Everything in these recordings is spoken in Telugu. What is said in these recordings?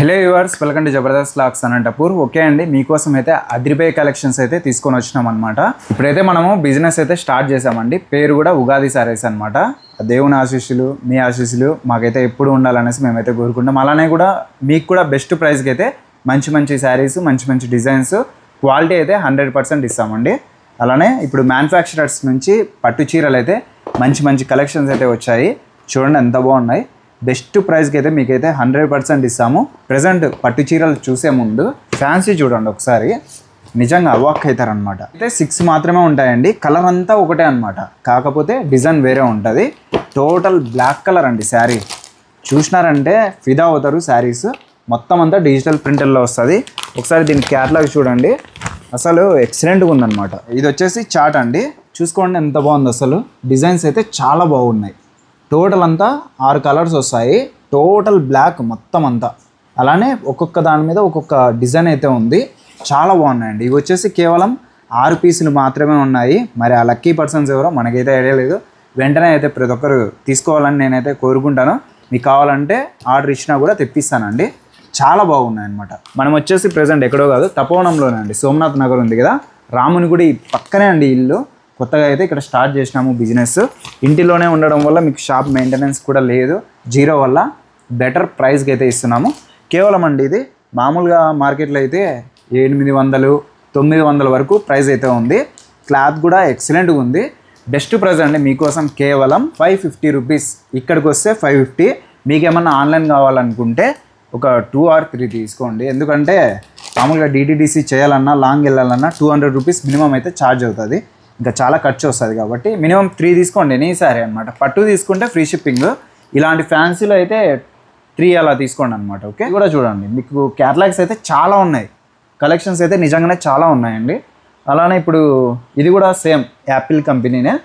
Hello viewers, welcome to Jabardasth vlogs Anantapur. Okay అండి, మీకోసం అయితే అదిరిపోయే కలెక్షన్స్ అయితే తీసుకొని వచ్చినాం అనమాట. ఇప్పుడైతే మనము బిజినెస్ అయితే స్టార్ట్ చేసామండి. పేరు కూడా ఉగాది సారీస్ అనమాట. దేవుని ఆశీస్సులు, మీ ఆశీస్సులు మాకైతే ఎప్పుడు ఉండాలనేసి మేమైతే కోరుకుంటాం. అలానే కూడా మీకు కూడా బెస్ట్ ప్రైస్కి అయితే మంచి మంచి శారీస్, మంచి మంచి డిజైన్స్, క్వాలిటీ అయితే 100% ఇస్తామండి. అలానే ఇప్పుడు మ్యానుఫ్యాక్చరర్స్ నుంచి పట్టు చీరలు అయితే మంచి మంచి కలెక్షన్స్ అయితే వచ్చాయి. చూడండి ఎంత బాగున్నాయి. బెస్ట్ ప్రైస్కి అయితే మీకైతే 100% ఇస్తాము. ప్రజెంట్ పట్టు చీరలు చూసే ముందు ఫ్యాన్సీ చూడండి ఒకసారి, నిజంగా అవాక్ అవుతారనమాట. అయితే 6 మాత్రమే ఉంటాయండి. కలర్ అంతా ఒకటే అనమాట, కాకపోతే డిజైన్ వేరే ఉంటుంది. టోటల్ బ్లాక్ కలర్ అండి శారీ. చూసినారంటే ఫిదా అవుతారు. శారీస్ మొత్తం అంతా డిజిటల్ ప్రింటర్లో వస్తుంది. ఒకసారి దీని క్యాటలాగ్ చూడండి, అసలు ఎక్సలెంట్గా ఉందన్నమాట. ఇది వచ్చేసి చాట్ అండి, చూసుకోండి ఎంత బాగుంది. అసలు డిజైన్స్ అయితే చాలా బాగున్నాయి. టోటల్ అంతా 6 కలర్స్ వస్తాయి. టోటల్ బ్లాక్ మొత్తం అంతా. అలానే ఒక్కొక్క దాని మీద ఒక్కొక్క డిజైన్ అయితే ఉంది. చాలా బాగున్నాయండి. ఇవి వచ్చేసి కేవలం 6 పీసులు మాత్రమే ఉన్నాయి. మరి ఆ లక్కీ పర్సన్స్ ఎవరో మనకైతే ఐడియా లేదు. వెంటనే అయితే ప్రతి ఒక్కరు తీసుకోవాలని నేనైతే కోరుకుంటాను. మీకు కావాలంటే ఆర్డర్ ఇచ్చినా కూడా తెప్పిస్తానండి. చాలా బాగున్నాయి అనమాట. మనం వచ్చేసి ప్రజెంట్ ఎక్కడో కాదు, తపోవనంలోనే అండి. సోమనాథ్ నగర్ ఉంది కదా, రాముని గుడి పక్కనే అండి ఇల్లు. కొత్తగా అయితే ఇక్కడ స్టార్ట్ చేసినాము బిజినెస్. ఇంటిలోనే ఉండడం వల్ల మీకు షాప్ మెయింటెనెన్స్ కూడా లేదు. 0 వల్ల బెటర్ ప్రైస్కి అయితే ఇస్తున్నాము. కేవలం అండి ఇది మామూలుగా మార్కెట్లో అయితే 800, 900 వరకు ప్రైస్ అయితే ఉంది. క్లాత్ కూడా ఎక్సలెంట్గా ఉంది. బెస్ట్ ప్రైస్ అండి మీకోసం కేవలం 550 రూపీస్. ఇక్కడికి వస్తే 550. మీకేమన్నా ఆన్లైన్ కావాలనుకుంటే ఒక 2 or 3 తీసుకోండి. ఎందుకంటే మామూలుగా డిటిడిసి చేయాలన్నా, లాంగ్ వెళ్ళాలన్నా 200 రూపీస్ మినిమం అయితే ఛార్జ్ అవుతుంది. ఇంకా చాలా ఖర్చు వస్తుంది కాబట్టి మినిమం 3 తీసుకోండి. ఎనీ సారీ అనమాట. పట్టు తీసుకుంటే ఫ్రీ షిప్పింగ్. ఇలాంటి ఫ్యాన్సీలో అయితే 3 అలా తీసుకోండి అనమాట. ఓకే, కూడా చూడండి, మీకు క్యాటలాగ్స్ అయితే చాలా ఉన్నాయి. కలెక్షన్స్ అయితే నిజంగానే చాలా ఉన్నాయండి. అలానే ఇప్పుడు ఇది కూడా సేమ్ యాపిల్ కంపెనీనే.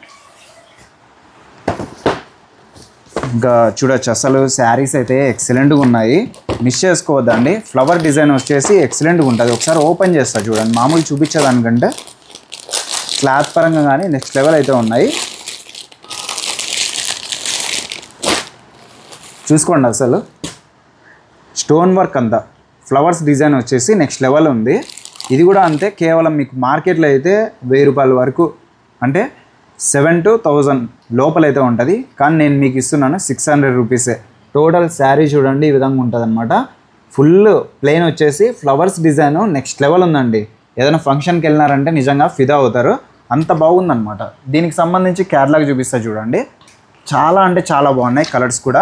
ఇంకా చూడొచ్చు, అసలు శారీస్ అయితే ఎక్సలెంట్గా ఉన్నాయి. మిస్ చేసుకోవద్దండి. ఫ్లవర్ డిజైన్ వచ్చేసి ఎక్సలెంట్గా ఉంటుంది. ఒకసారి ఓపెన్ చేస్తా చూడండి. మామూలు చూపించేదానికంటే క్లాత్ పరంగా కానీ నెక్స్ట్ లెవెల్ అయితే ఉన్నాయి. చూసుకోండి, అసలు స్టోన్ వర్క్ అంతా ఫ్లవర్స్ డిజైన్ వచ్చేసి నెక్స్ట్ లెవెల్ ఉంది. ఇది కూడా అంతే. కేవలం మీకు మార్కెట్లో అయితే 1000 రూపాయల వరకు, అంటే 7 to 1000 లోపలైతే ఉంటుంది. కానీ నేను మీకు ఇస్తున్నాను 600 రూపీసే. టోటల్ శారీ చూడండి ఈ విధంగా ఉంటుంది అనమాట. ఫుల్ ప్లెయిన్ వచ్చేసి ఫ్లవర్స్ డిజైన్ నెక్స్ట్ లెవెల్ ఉందండి. ఏదైనా ఫంక్షన్కి వెళ్ళినారంటే నిజంగా ఫిదా అవుతారు. అంత బాగుందన్నమాట. దీనికి సంబంధించి క్యాటలాగ్ చూపిస్తా చూడండి. చాలా అంటే చాలా బాగున్నాయి. కలర్స్ కూడా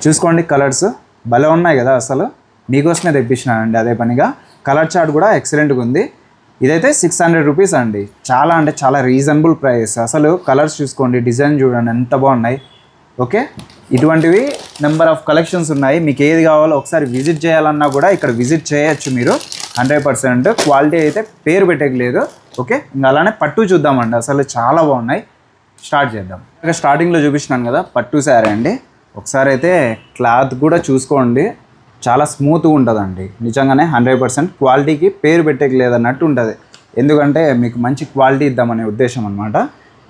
చూసుకోండి, కలర్స్ భలే ఉన్నాయి కదా. అసలు మీకోసమే తెప్పించినానండి అదే పనిగా. కలర్ చార్ట్ కూడా ఎక్సలెంట్గా ఉంది. ఇదైతే 600 రూపీస్ అండి. చాలా అంటే చాలా రీజనబుల్ ప్రైస్. అసలు కలర్స్ చూసుకోండి, డిజైన్ చూడండి ఎంత బాగున్నాయి. ఓకే, ఇటువంటివి నెంబర్ ఆఫ్ కలెక్షన్స్ ఉన్నాయి. మీకు ఏది కావాలో ఒకసారి విజిట్ చేయాలన్నా కూడా ఇక్కడ విజిట్ చేయొచ్చు మీరు. 100% క్వాలిటీ అయితే పేరు పెట్టలేదు. ఓకే, ఇంకా అలానే పట్టు చూద్దామండి. అసలు చాలా బాగున్నాయి. స్టార్ట్ చేద్దాం. ఇంకా స్టార్టింగ్లో చూపించినాను కదా పట్టు శారీ అండి. ఒకసారి అయితే క్లాత్ కూడా చూసుకోండి, చాలా స్మూత్గా ఉంటుందండి. నిజంగానే 100% క్వాలిటీకి పేరు పెట్టలేదు అన్నట్టు ఉంటుంది. ఎందుకంటే మీకు మంచి క్వాలిటీ ఇద్దామనే ఉద్దేశం అనమాట.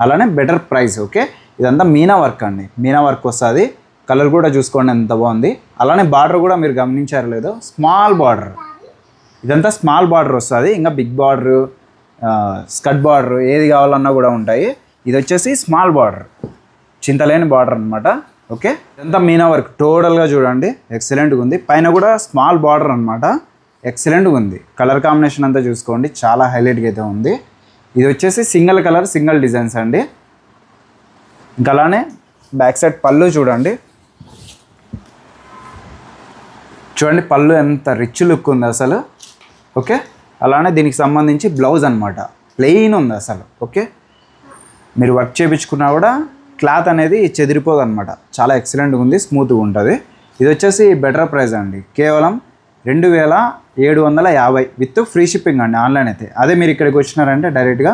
అలానే బెటర్ ప్రైస్. ఓకే, ఇదంతా మీనా వర్క్ అండి. మీనా వర్క్ వస్తుంది. కలర్ కూడా చూసుకోండి ఎంత బాగుంది. అలానే బార్డర్ కూడా మీరు గమనించారు లేదో, స్మాల్ బార్డర్. ఇదంతా స్మాల్ బార్డర్ వస్తుంది. ఇంకా బిగ్ బార్డర్, స్కట్ బార్డర్ ఏది కావాలన్నా కూడా ఉంటాయి. ఇది వచ్చేసి స్మాల్ బార్డర్, చింతలేని బార్డర్ అనమాట. ఓకే, ఇదంతా మీనా వర్క్ టోటల్గా చూడండి ఎక్సలెంట్గా ఉంది. పైన కూడా స్మాల్ బార్డర్ అనమాట. ఎక్సలెంట్గా ఉంది. కలర్ కాంబినేషన్ అంతా చూసుకోండి, చాలా హైలైట్గా అయితే ఉంది. ఇది వచ్చేసి సింగిల్ కలర్, సింగిల్ డిజైన్స్ అండి. ఇంకా అలానే బ్యాక్ సైడ్ పళ్ళు చూడండి. చూడండి పళ్ళు ఎంత రిచ్ లుక్ ఉంది అసలు. ఓకే, అలానే దీనికి సంబంధించి బ్లౌజ్ అనమాట. ప్లెయిన్ ఉంది అసలు. ఓకే, మీరు వర్క్ చేయించుకున్నా కూడా క్లాత్ అనేది చెదిరిపోదు అనమాట. చాలా ఎక్సలెంట్గా ఉంది, స్మూత్గా ఉంటుంది. ఇది వచ్చేసి బెటర్ ప్రైస్ అండి. కేవలం 2750 విత్ ఫ్రీ షిప్పింగ్ అండి ఆన్లైన్ అయితే. అదే మీరు ఇక్కడికి వచ్చినారంటే డైరెక్ట్గా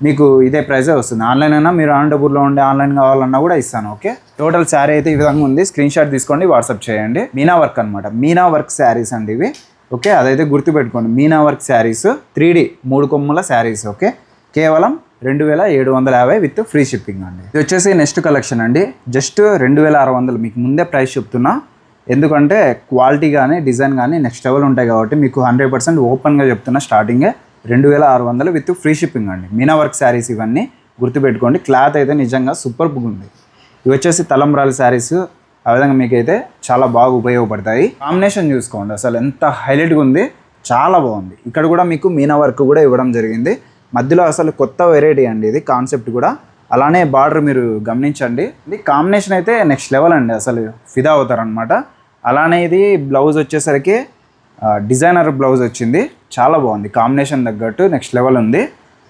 మీకు ఇదే ప్రైజే వస్తుంది. ఆన్లైన్ అయినా మీరు అనంతపూర్లో ఉండే ఆన్లైన్ కావాలన్నా కూడా ఇస్తాను. ఓకే, టోటల్ శారీ అయితే ఈ విధంగా ఉంది. స్క్రీన్ షాట్ తీసుకోండి, వాట్సాప్ చేయండి. మీనా వర్క్ అనమాట. మీనా వర్క్ శారీస్ అండి ఇవి. ఓకే, అదైతే గుర్తుపెట్టుకోండి. మీనా వర్క్ శారీస్ 3D 3 కొమ్ముల శారీస్. ఓకే, కేవలం 2750 విత్ ఫ్రీ షిప్పింగ్ అండి. ఇది వచ్చేసి నెక్స్ట్ కలెక్షన్ అండి. జస్ట్ 2600. మీకు ముందే ప్రైస్ చెప్తున్నా. ఎందుకంటే క్వాలిటీ కానీ డిజైన్ కానీ నెక్స్ట్ లెవెల్ ఉంటాయి కాబట్టి మీకు 100% ఓపెన్గా చెప్తున్నా స్టార్టింగే 2600 విత్ ఫ్రీ షిప్పింగ్ అండి. మీనా వర్క్ శారీస్ ఇవన్నీ గుర్తుపెట్టుకోండి. క్లాత్ అయితే నిజంగా సూపర్గా ఉంది. ఇవి వచ్చేసి తలంబ్రాల శారీస్. ఆ విధంగా మీకైతే చాలా బాగా ఉపయోగపడతాయి. కాంబినేషన్ చూసుకోండి అసలు ఎంత హైలైట్గా ఉంది, చాలా బాగుంది. ఇక్కడ కూడా మీకు మీనా వర్క్ కూడా ఇవ్వడం జరిగింది. మధ్యలో అసలు కొత్త వెరైటీ అండి ఇది, కాన్సెప్ట్ కూడా. అలానే బార్డర్ మీరు గమనించండి, ఇది కాంబినేషన్ అయితే నెక్స్ట్ లెవెల్ అండి, అసలు ఫిదా అవుతారనమాట. అలానే ఇది బ్లౌజ్ వచ్చేసరికి డిజైనర్ బ్లౌజ్ వచ్చింది, చాలా బాగుంది. కాంబినేషన్ తగ్గట్టు నెక్స్ట్ లెవెల్ ఉంది.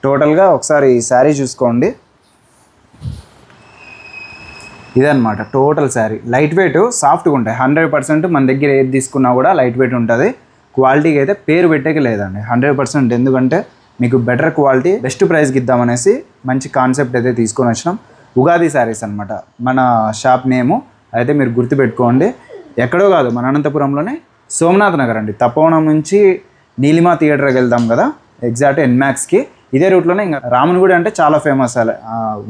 టోటల్గా ఒకసారి ఈ శారీ చూసుకోండి. ఇదనమాట టోటల్ శారీ. లైట్ వెయిట్ సాఫ్ట్గా ఉంటాయి 100%. మన దగ్గర ఏది తీసుకున్నా కూడా లైట్ వెయిట్ ఉంటుంది. క్వాలిటీకి అయితే పేరు పెట్టేకి లేదండి 100%. ఎందుకంటే మీకు బెటర్ క్వాలిటీ బెస్ట్ ప్రైస్కి ఇద్దామనేసి మంచి కాన్సెప్ట్ అయితే తీసుకొని వచ్చినాం. ఉగాది శారీస్ అనమాట మన షాప్ నేము. అయితే మీరు గుర్తుపెట్టుకోండి, ఎక్కడో కాదు మన అనంతపురంలోనే సోమనాథ్ నగర్ అండి. తపోవనం నుంచి నీలిమా థియేటర్కి వెళ్దాం కదా, ఎగ్జాక్ట్ ఎన్మాక్స్కి ఇదే రూట్లోనే. ఇంకా రామన్గుడి అంటే చాలా ఫేమస్,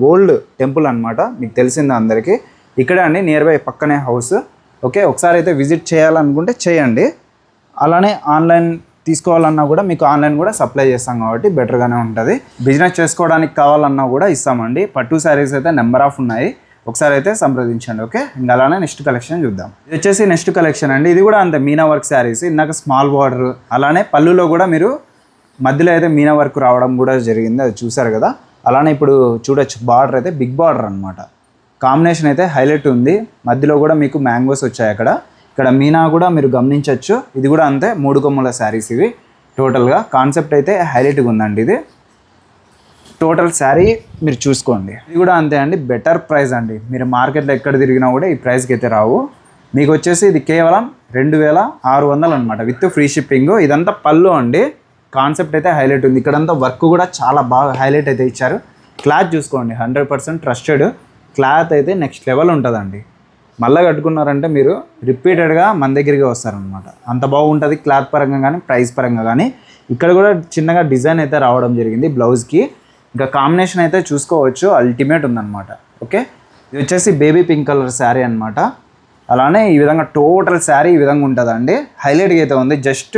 ఓల్డ్ టెంపుల్ అనమాట, మీకు తెలిసింది అందరికీ. ఇక్కడే అండి, నియర్ బై పక్కనే హౌస్. ఓకే, ఒకసారి అయితే విజిట్ చేయాలనుకుంటే చేయండి. అలానే ఆన్లైన్ తీసుకోవాలన్నా కూడా మీకు ఆన్లైన్ కూడా సప్లై చేస్తాం కాబట్టి బెటర్గానే ఉంటుంది. బిజినెస్ చేసుకోవడానికి కావాలన్నా కూడా ఇస్తామండి. పట్టు శారీస్ అయితే నెంబర్ ఆఫ్ ఉన్నాయి, ఒకసారి అయితే సంప్రదించండి. ఓకే, ఇంకా అలానే నెక్స్ట్ కలెక్షన్ చూద్దాం. ఇది వచ్చేసి నెక్స్ట్ కలెక్షన్ అండి. ఇది కూడా అంతే మీనా వర్క్ శారీస్. ఇందాక స్మాల్ బార్డర్, అలానే పళ్ళులో కూడా మీరు మధ్యలో అయితే మీనా వర్క్ రావడం కూడా జరిగింది, అది చూసారు కదా. అలానే ఇప్పుడు చూడొచ్చు బార్డర్ అయితే బిగ్ బార్డర్ అనమాట. కాంబినేషన్ అయితే హైలైట్ ఉంది. మధ్యలో కూడా మీకు మ్యాంగోస్ వచ్చాయి అక్కడ. ఇక్కడ మీనా కూడా మీరు గమనించవచ్చు. ఇది కూడా అంతే 3 కొమ్ముల శారీస్ ఇవి. టోటల్గా కాన్సెప్ట్ అయితే హైలైట్గా ఉందండి. ఇది టోటల్ శారీ మీరు చూసుకోండి. ఇది కూడా అంతే అండి, బెటర్ ప్రైస్ అండి. మీరు మార్కెట్లో ఎక్కడ తిరిగినా కూడా ఈ ప్రైస్కి అయితే రావు. మీకు వచ్చేసి ఇది కేవలం 2600 అనమాట విత్ ఫ్రీ షిప్పింగ్. ఇదంతా పళ్ళు అండి. కాన్సెప్ట్ అయితే హైలైట్ ఉంది. ఇక్కడంతా వర్క్ కూడా చాలా బాగా హైలైట్ అయితే ఇచ్చారు. క్లాత్ చూసుకోండి, 100% ట్రస్టెడ్ క్లాత్ అయితే నెక్స్ట్ లెవెల్ ఉంటుందండి. మళ్ళీ కట్టుకున్నారంటే మీరు రిపీటెడ్గా మన దగ్గరికి వస్తారనమాట. అంత బాగుంటుంది క్లాత్ పరంగా కానీ ప్రైస్ పరంగా కానీ. ఇక్కడ కూడా చిన్నగా డిజైన్ అయితే రావడం జరిగింది బ్లౌజ్కి. ఇంకా కాంబినేషన్ అయితే చూసుకోవచ్చు, అల్టిమేట్ ఉందన్నమాట. ఓకే, ఇది వచ్చేసి బేబీ పింక్ కలర్ శారీ అనమాట. అలానే ఈ విధంగా టోటల్ శారీ ఈ విధంగా ఉంటుందండి. హైలైట్గా అయితే ఉంది. Just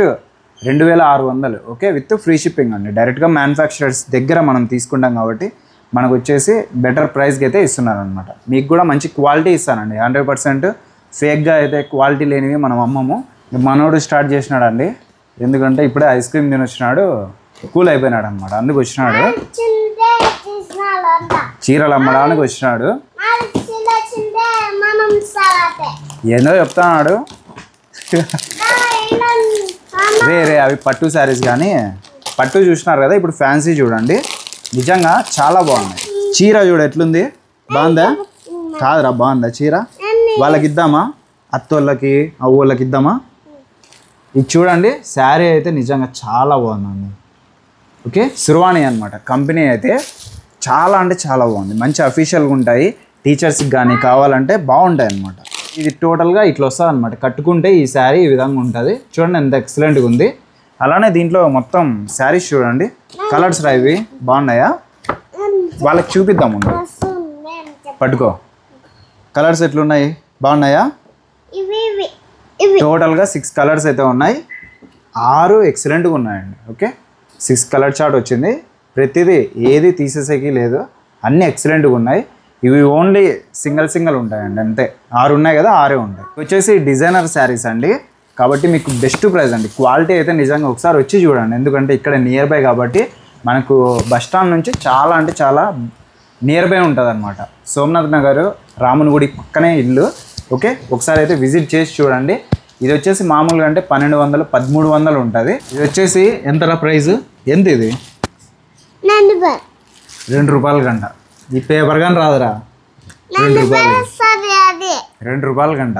2600. Okay, with free shipping అండి. డైరెక్ట్గా మ్యానుఫ్యాక్చరర్స్ దగ్గర మనం తీసుకుంటాం కాబట్టి మనకు వచ్చేసి బెటర్ ప్రైస్కి అయితే ఇస్తున్నారు అనమాట. మీకు కూడా మంచి క్వాలిటీ ఇస్తానండి. 100% ఫేక్గా అయితే క్వాలిటీ లేనివి మనం అమ్మము. మనోడు స్టార్ట్ చేసినాడండి, ఎందుకంటే ఇప్పుడే ఐస్ క్రీమ్ తిని వచ్చినాడు, కూల్ అయిపోయినాడు అనమాట. అందుకు వచ్చినాడు, చీరలు అమ్మడానికి వచ్చినాడు. ఏందో చెప్తాడు. రే అవి పట్టు శారీస్ కానీ పట్టు చూసినారు కదా, ఇప్పుడు ఫ్యాన్సీ చూడండి. నిజంగా చాలా బాగున్నాయి. చీర చూడు ఎట్లుంది, బాగుందా? కాదురా, బాగుందా చీర? వాళ్ళకి ఇద్దామా, అత్తోళ్ళకి అవ్వోళ్ళకి ఇద్దామా? ఇది చూడండి, శారీ అయితే నిజంగా చాలా బాగుందండి. ఓకే, సుర్వాణి అనమాట కంపెనీ అయితే. చాలా అంటే చాలా బాగుంది, మంచి అఫీషియల్గా ఉంటాయి. టీచర్స్కి కానీ కావాలంటే బాగుంటాయి అన్నమాట. ఇది టోటల్గా ఇట్లా వస్తుంది అనమాట. కట్టుకుంటే ఈ శారీ ఈ విధంగా ఉంటుంది. చూడండి ఎంత ఎక్సలెంట్గా ఉంది. అలానే దీంట్లో మొత్తం శారీస్ చూడండి, కలర్స్ రా ఇవి బాగున్నాయా? వాళ్ళకి చూపిద్దాం ముందు, పట్టుకో. కలర్స్ ఎట్లున్నాయి, బాగున్నాయా? టోటల్గా 6 కలర్స్ అయితే ఉన్నాయి. 6 ఎక్సలెంట్గా ఉన్నాయండి. ఓకే, 6 కలర్ చార్ట్ వచ్చింది. ప్రతిదీ ఏది తీసేసేకి లేదు, అన్నీ ఎక్సలెంట్గా ఉన్నాయి. ఇవి ఓన్లీ సింగిల్ ఉంటాయండి, అంతే. 6 ఉన్నాయి కదా, 6 ఉంటాయి. వచ్చేసి డిజైనర్ శారీస్ అండి, కాబట్టి మీకు బెస్ట్ ప్రైస్ అండి. క్వాలిటీ అయితే నిజంగా ఒకసారి వచ్చి చూడండి, ఎందుకంటే ఇక్కడ నియర్ బై కాబట్టి మనకు బస్ స్టాండ్ నుంచి చాలా అంటే చాలా నియర్ బై ఉంటుంది అనమాట. సోమనాథ్ నగర్ రామన్గుడి పక్కనే ఇల్లు. ఓకే, ఒకసారి అయితే విజిట్ చేసి చూడండి. ఇది వచ్చేసి మామూలుగా అంటే 1200 1300 ఉంటుంది. ఇది వచ్చేసి ఎంతరా ప్రైస్? ఎంత ఇది? 2 రూపాయల గంట. ఈ పేపర్ కానీ రాదురా, 2 రూపాయల గంట.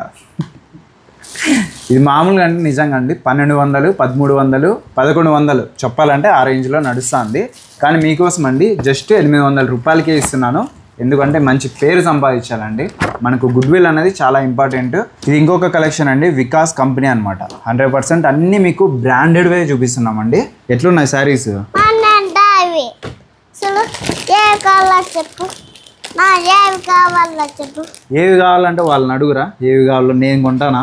ఇది మామూలుగా అంటే నిజంగా అండి 1200 1300 1100 చెప్పాలంటే ఆ రేంజ్లో నడుస్తుంది. కానీ మీకోసం అండి జస్ట్ 800 రూపాయలకే ఇస్తున్నాను. ఎందుకంటే మంచి పేరు సంపాదించాలండి, మనకు గుడ్ విల్ అనేది చాలా ఇంపార్టెంట్. ఇది ఇంకొక కలెక్షన్ అండి, వికాస్ కంపెనీ అనమాట. 100% అన్నీ మీకు బ్రాండెడ్వే చూపిస్తున్నామండి. ఎట్లున్నాయి శారీస్? ఏవి కావాలంటే వాళ్ళని అడుగురా, ఏవి కావాలో నేను కొంటానా?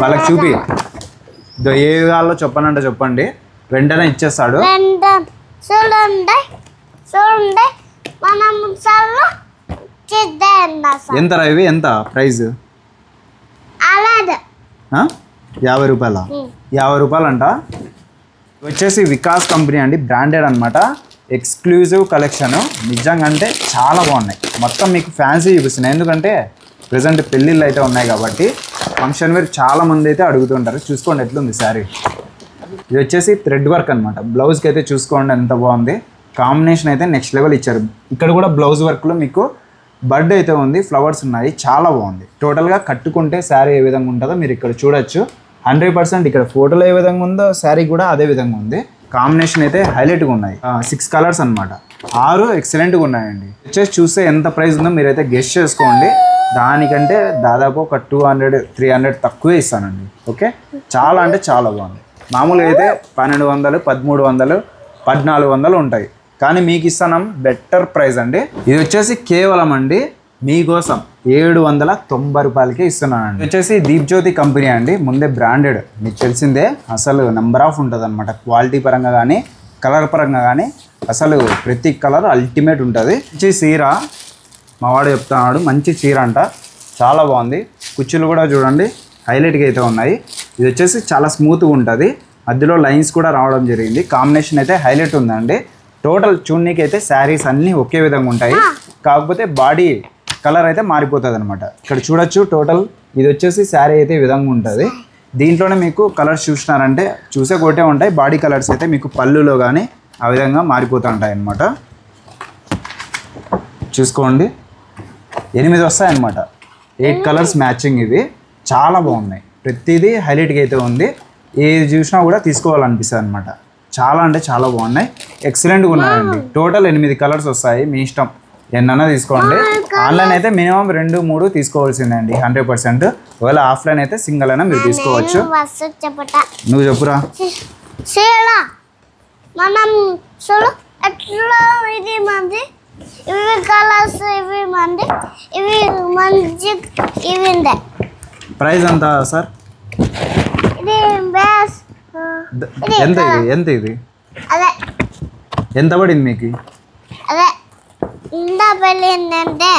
వాళ్ళకి చూపి ఏ కావాలో చెప్పనంటే చెప్పండి, వెంటనే ఇచ్చేస్తాడు. చూడండి చూడండి మనం ఎంత ఇవి, ఎంత ప్రైస్? 50 రూపాయల 50 రూపాయలు అంట. వచ్చేసి వికాస్ కంపెనీ అండి, బ్రాండెడ్ అనమాట, ఎక్స్క్లూజివ్ కలెక్షన్. నిజంగా అంటే చాలా బాగున్నాయి. మొత్తం మీకు ఫ్యాన్సీ చూపిస్తున్నాయి, ఎందుకంటే ప్రజెంట్ పెళ్ళిళ్ళు అయితే ఉన్నాయి కాబట్టి ఫంక్షన్ వేర్ చాలా మంది అయితే అడుగుతుంటారు. చూసుకోండి ఎట్లుంది శారీ. ఇది వచ్చేసి థ్రెడ్ వర్క్ అనమాట. బ్లౌజ్కి అయితే చూసుకోండి ఎంత బాగుంది, కాంబినేషన్ అయితే నెక్స్ట్ లెవెల్ ఇచ్చారు. ఇక్కడ కూడా బ్లౌజ్ వర్క్లో మీకు బర్డ్ అయితే ఉంది, ఫ్లవర్స్ ఉన్నాయి, చాలా బాగుంది. టోటల్గా కట్టుకుంటే శారీ ఏ విధంగా ఉంటుందో మీరు ఇక్కడ చూడొచ్చు. 100% ఇక్కడ ఫోటోలో ఏ విధంగా ఉందో శారీ కూడా అదే విధంగా ఉంది. కాంబినేషన్ అయితే హైలైట్గా ఉన్నాయి. 6 కలర్స్ అనమాట, 6 ఎక్సలెంట్గా ఉన్నాయండి. వచ్చేసి చూస్తే ఎంత ప్రైస్ ఉందో మీరైతే గెస్ చేసుకోండి. దానికంటే దాదాపు ఒక 200-300 తక్కువే ఇస్తానండి. ఓకే, చాలా అంటే చాలా బాగుంది. మామూలుగా అయితే 1200, 1300, 1400 ఉంటాయి, కానీ మీకు ఇస్తాను బెటర్ ప్రైస్ అండి. ఇది వచ్చేసి కేవలం అండి మీకోసం 790 రూపాయలకే ఇస్తున్నానండి. వచ్చేసి దీప్ జ్యోతి కంపెనీ అండి, ముందే బ్రాండెడ్, మీకు తెలిసిందే. అసలు నెంబర్ ఆఫ్ ఉంటుంది అనమాట, క్వాలిటీ పరంగా కానీ కలర్ పరంగా కానీ అసలు ప్రతి కలర్ అల్టిమేట్ ఉంటుంది. మంచి చీర మా వాడు చెప్తున్నాడు, మంచి చీర అంట, చాలా బాగుంది. కుచ్చులు కూడా చూడండి హైలైట్గా అయితే ఉన్నాయి. ఇది వచ్చేసి చాలా స్మూత్గా ఉంటుంది, మధ్యలో లైన్స్ కూడా రావడం జరిగింది. కాంబినేషన్ అయితే హైలైట్ ఉందండి. టోటల్ చూడనీకి అయితే శారీస్ అన్నీ ఒకే విధంగా ఉంటాయి, కాకపోతే బాడీ కలర్ అయితే మారిపోతుంది అనమాట. ఇక్కడ చూడొచ్చు టోటల్ ఇది వచ్చేసి శారీ అయితే ఈ విధంగా ఉంటుంది. దీంట్లోనే మీకు కలర్స్ చూసినారంటే చూసే కొట్టే ఉంటాయి. బాడీ కలర్స్ అయితే మీకు పళ్ళులో కానీ ఆ విధంగా మారిపోతూ ఉంటాయి అన్నమాట. చూసుకోండి 8 వస్తాయన్నమాట, 8 కలర్స్ మ్యాచింగ్. ఇవి చాలా బాగున్నాయి, ప్రతిదీ హైలైట్గా అయితే ఉంది. ఏది చూసినా కూడా తీసుకోవాలనిపిస్తుంది అనమాట. చాలా అంటే చాలా బాగున్నాయి, ఎక్సలెంట్గా ఉన్నాయండి. టోటల్ 8 కలర్స్ వస్తాయి, మీ ఇష్టం ఎన్నైనా తీసుకోండి. ఆన్లైన్ అయితే మినిమం 2-3 తీసుకోవాల్సిందే అండి 100%. ఒకవేళ ఆఫ్లైన్ అయితే సింగిల్ అయినా మీరు తీసుకోవచ్చు. నువ్వు చెప్పురా. మనం చూడు ఎట్లా ఇది మంది, ఇవి కలర్స్ ఇవి మంది, ఇవి మంచి ఇవి ఉండే. ప్రైస్ ఎంత సార్? ఇది బెస్ట్. ఎంత ఇది, ఎంత ఇది, అదే ఎంత పడింది మీకు? అదే ఇంత పడిందంటే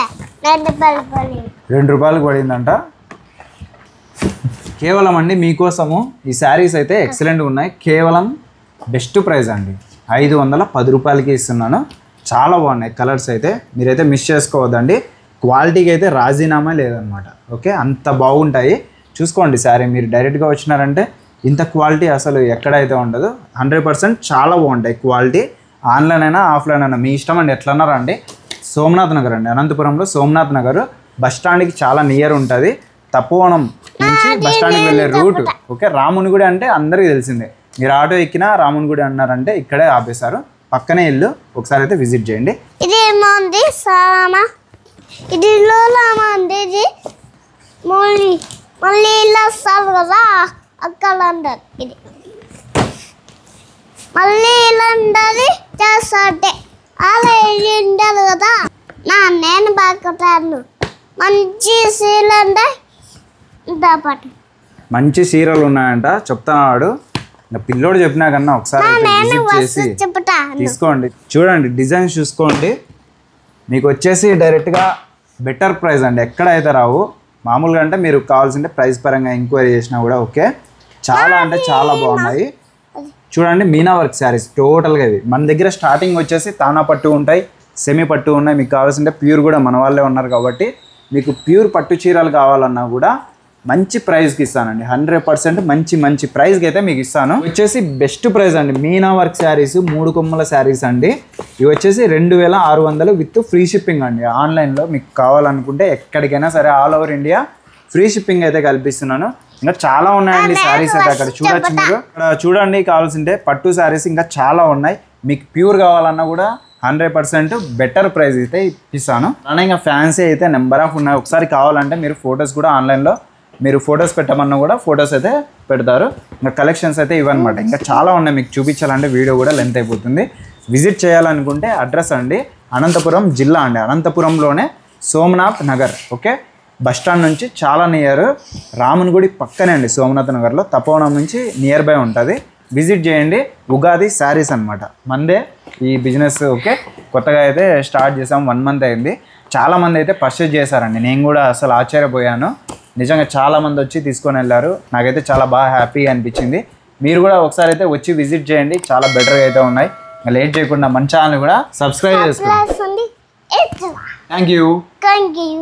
2 రూపాయలు పడింది. 2 రూపాయలకు పడిందంట. కేవలం అండి మీకోసము ఈ శారీస్ అయితే ఎక్సలెంట్గా ఉన్నాయి. కేవలం బెస్ట్ ప్రైస్ అండి, 510 రూపాయలకి ఇస్తున్నాను. చాలా బాగున్నాయి కలర్స్ అయితే, మీరైతే మిస్ చేసుకోవద్దండి. క్వాలిటీకి అయితే రాజీనామా లేదనమాట. ఓకే, అంత బాగుంటాయి. చూసుకోండి శారీ, మీరు డైరెక్ట్గా వచ్చినారంటే ఇంత క్వాలిటీ అసలు ఎక్కడైతే ఉండదు. 100% చాలా బాగుంటాయి క్వాలిటీ. ఆన్లైన్ అయినా ఆఫ్లైన్ అయినా మీ ఇష్టం అండి. ఎట్లన్నారా అండి, సోమనాథ్ నగర్ అండి, అనంతపురంలో సోమనాథ్ నగర్ బస్ స్టాండ్కి చాలా నియర్ ఉంటుంది. తపోవనం నుంచి బస్ స్టాండ్కి వెళ్ళే రూట్. ఓకే, రాముని గుడి అంటే అందరికీ తెలిసిందే. మీరు ఆటో ఎక్కినా రాముని గుడి అన్నారంటే ఇక్కడే ఆపేశారు, పక్కనే ఇల్లు. ఒకసారి అయితే విజిట్ చేయండి. ఇది ఏమంది సామా, ఇది లోలామా అండి, ఇది మళ్ళీ ఇలా వస్తారు కదా అక్కడ ఉండదు. ఇది మళ్ళీ ఇలా ఉండదు చేస్తాంటే అలా ఇది ఉండదు కదా. నేను బాగుంటాను. మంచి సీలంటే పాటు మంచి చీరలు ఉన్నాయంట చెప్తాడు. ఇంకా పిల్లోడు చెప్పినా కన్నా ఒకసారి విజిట్ చేసి తీసుకోండి. చూడండి డిజైన్స్ చూసుకోండి. మీకు వచ్చేసి డైరెక్ట్గా బెటర్ ప్రైస్ అండి, ఎక్కడైతే రావు. మామూలుగా అంటే మీరు కావాల్సింటే ప్రైస్ పరంగా ఎంక్వైరీ చేసినా కూడా ఓకే. చాలా అంటే చాలా బాగున్నాయి. చూడండి మీనా వర్క్ శారీస్ టోటల్గా ఇవి మన దగ్గర స్టార్టింగ్ వచ్చేసి తానా పట్టు ఉంటాయి, సెమీ పట్టు ఉన్నాయి. మీకు కావాల్సింటే ప్యూర్ కూడా మన వాళ్ళే ఉన్నారు కాబట్టి మీకు ప్యూర్ పట్టు చీరలు కావాలన్నా కూడా మంచి ప్రైస్కి ఇస్తానండి. 100% మంచి ప్రైస్కి అయితే మీకు ఇస్తాను. వచ్చేసి బెస్ట్ ప్రైస్ అండి, మీనా వర్క్ శారీస్ 3 కొమ్మల శారీస్ అండి. ఇవి వచ్చేసి 2600 విత్ ఫ్రీ షిప్పింగ్ అండి. ఆన్లైన్లో మీకు కావాలనుకుంటే ఎక్కడికైనా సరే all over India free shipping అయితే కల్పిస్తున్నాను. ఇంకా చాలా ఉన్నాయండి శారీస్ అయితే. అక్కడ చూడొచ్చు మీరు, అక్కడ చూడండి కావాల్సింటే పట్టు శారీస్ ఇంకా చాలా ఉన్నాయి. మీకు ప్యూర్ కావాలన్నా కూడా 100% బెటర్ ప్రైస్ అయితే ఇప్పిస్తాను. అలానే ఇంకా ఫ్యాన్సీ అయితే నెంబర్ ఆఫ్ ఉన్నాయి. ఒకసారి కావాలంటే మీరు ఫొటోస్ కూడా ఆన్లైన్లో మీరు ఫొటోస్ పెట్టమన్నా కూడా ఫొటోస్ అయితే పెడతారు. ఇంకా కలెక్షన్స్ అయితే ఇవన్నమాట. ఇంకా చాలా ఉన్నాయి, మీకు చూపించాలంటే వీడియో కూడా లెంత్ అయిపోతుంది. విజిట్ చేయాలనుకుంటే అడ్రస్ అండి అనంతపురం జిల్లా అండి, అనంతపురంలోనే Somnath Nagar. Okay, bus stand నుంచి చాలా నియర్, రాముని గుడి పక్కనే అండి సోమనాథ్ నగర్లో, తపోవనం నుంచి నియర్ బై ఉంటుంది. విజిట్ చేయండి. ఉగాది శారీస్ అనమాట మందే ఈ బిజినెస్. ఓకే, కొత్తగా అయితే స్టార్ట్ చేసాం, 1 month అయింది. చాలామంది అయితే పర్చేజ్ చేశారండి, నేను కూడా అసలు ఆశ్చర్యపోయాను. నిజంగా చాలామంది వచ్చి తీసుకొని వెళ్ళారు. నాకైతే చాలా బాగా హ్యాపీగా అనిపించింది. మీరు కూడా ఒకసారి అయితే వచ్చి విజిట్ చేయండి, చాలా బెటర్గా అయితే ఉన్నాయి. లేట్ చేయకుండా మన ఛానల్ కూడా సబ్స్క్రైబ్ చేసుకోండి. ప్లస్ ఉంది. Thank you. Thank you.